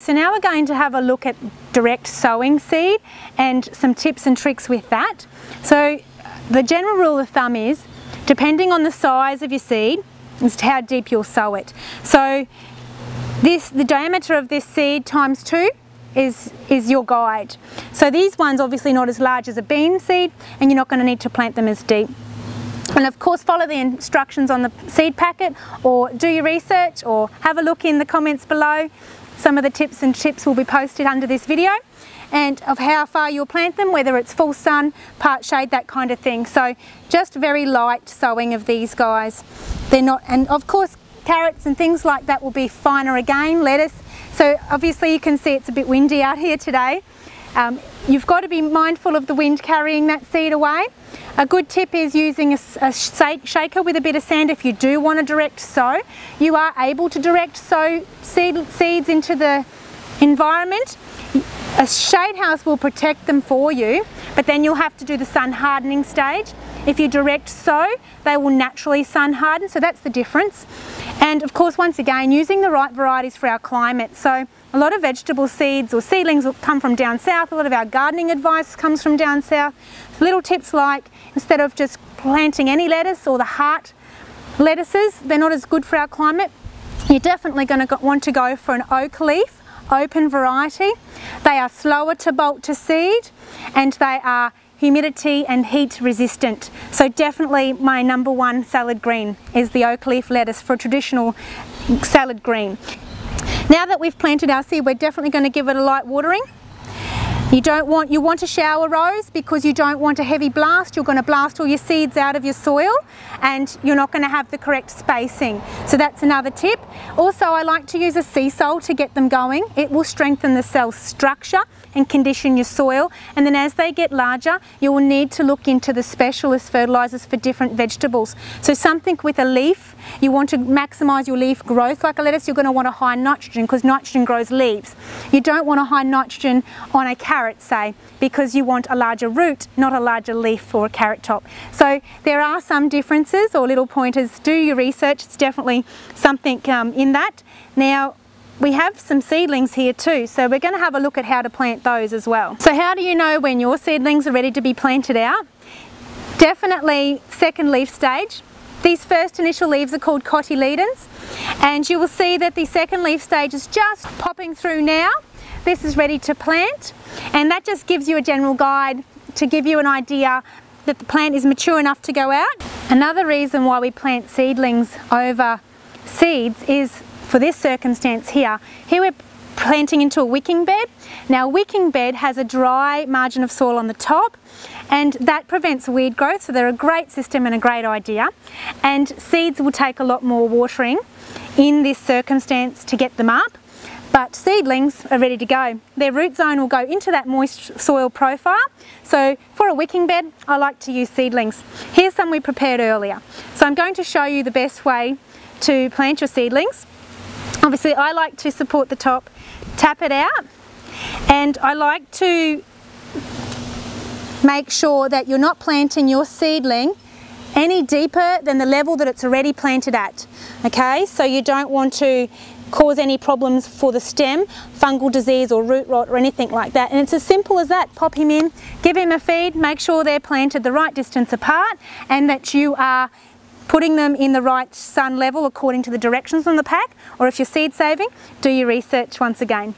So now we're going to have a look at direct sowing seed and some tips and tricks with that. So the general rule of thumb is, depending on the size of your seed, is how deep you'll sow it. So the diameter of this seed times 2 is your guide. So these ones obviously not as large as a bean seed, and you're not going to need to plant them as deep. And of course follow the instructions on the seed packet, or do your research, or have a look in the comments below. Some of the tips and tips will be posted under this video, and of how far you'll plant them, whether it's full sun, part shade, that kind of thing. So just very light sowing of these guys. They're not, and of course carrots and things like that will be finer again, lettuce. So obviously you can see it's a bit windy out here today. You've got to be mindful of the wind carrying that seed away. A good tip is using a shaker with a bit of sand if you do want to direct sow. You are able to direct sow seeds into the environment. A shade house will protect them for you, but then you'll have to do the sun hardening stage. If you direct sow, they will naturally sun harden, so that's the difference. And of course, once again, using the right varieties for our climate. So a lot of vegetable seeds or seedlings will come from down south. A lot of our gardening advice comes from down south. Little tips like, instead of just planting any lettuce or the heart lettuces, they're not as good for our climate. You're definitely going to want to go for an oak leaf, open variety. They are slower to bolt to seed, and they are humidity and heat resistant. So definitely my #1 salad green is the oak leaf lettuce for a traditional salad green. Now that we've planted our seed, we're definitely going to give it a light watering. You want to shower rows because you don't want a heavy blast. You're going to blast all your seeds out of your soil, and you're not going to have the correct spacing. So that's another tip. Also, I like to use a sea salt to get them going. It will strengthen the cell structure and condition your soil, and then as they get larger you will need to look into the specialist fertilizers for different vegetables. So something with a leaf, you want to maximize your leaf growth. Like a lettuce, you're going to want a high nitrogen because nitrogen grows leaves. You don't want a high nitrogen on a carrot, say, because you want a larger root, not a larger leaf for a carrot top. So there are some differences or little pointers. Do your research. It's definitely something in that. Now we have some seedlings here too, so we're going to have a look at how to plant those as well. So how do you know when your seedlings are ready to be planted out? Definitely second leaf stage. These first initial leaves are called cotyledons, and you will see that the second leaf stage is just popping through now. This is ready to plant, and that just gives you a general guide to give you an idea that the plant is mature enough to go out. Another reason why we plant seedlings over seeds is for this circumstance here. Here we're planting into a wicking bed. Now a wicking bed has a dry margin of soil on the top, and that prevents weed growth, so they're a great system and a great idea. And seeds will take a lot more watering in this circumstance to get them up, but seedlings are ready to go. Their root zone will go into that moist soil profile. So for a wicking bed, I like to use seedlings. Here's some we prepared earlier. So I'm going to show you the best way to plant your seedlings. Obviously I like to support the top, tap it out, and I like to make sure that you're not planting your seedling any deeper than the level that it's already planted at. Okay, so you don't want to cause any problems for the stem, fungal disease or root rot or anything like that. And it's as simple as that. Pop him in, give him a feed, make sure they're planted the right distance apart, and that you are putting them in the right sun level according to the directions on the pack. Or if you're seed saving, do your research once again.